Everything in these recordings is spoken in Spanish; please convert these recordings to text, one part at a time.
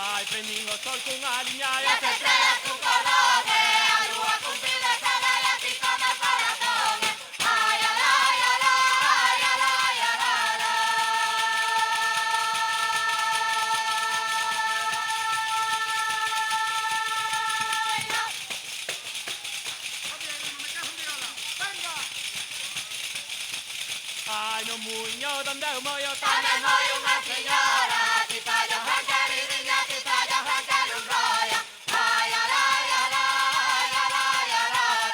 Ai, prendín o sol cunha liña E as estrelas cun cordón, a lúa cun fil de seda e a ti con o corazón. Ai, alai, alai, alai, alai. Ai, no muiño donde eu moio Tamén moi unha señora, cipallo branca, ridiña, cipallo branca nun rolla. Ai, alai, alai, alai, alai.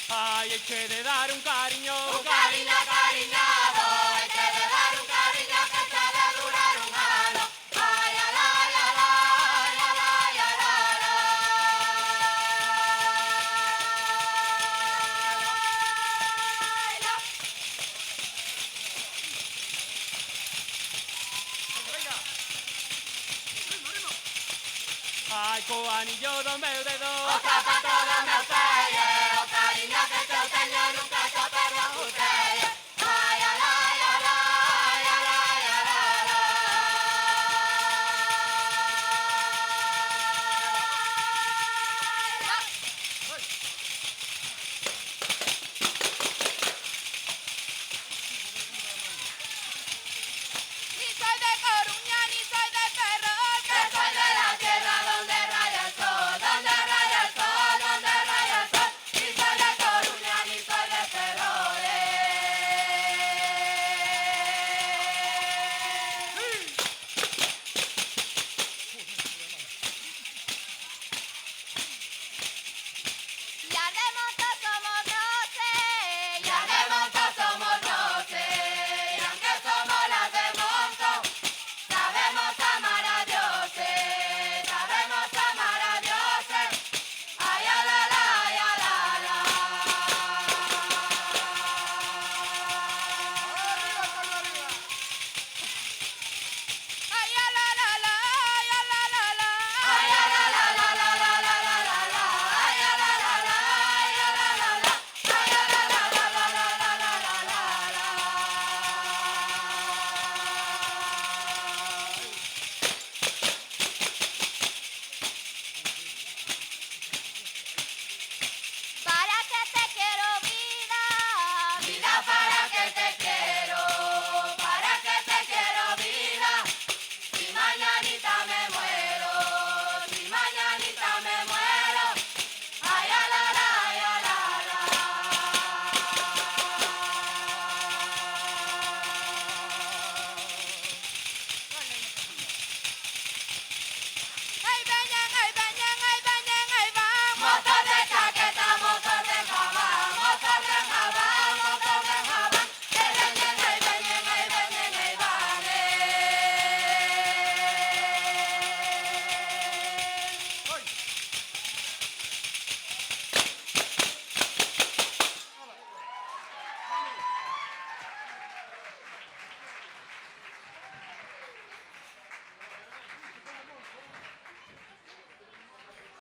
Ai, hai que de dar un cariño. Un cariño cariñado, hai que de dar un cariño que se de durar un ano. Ai, alai, alai, alai, alai. Ai, co anillo do meu dedo. O zapato do meu pé,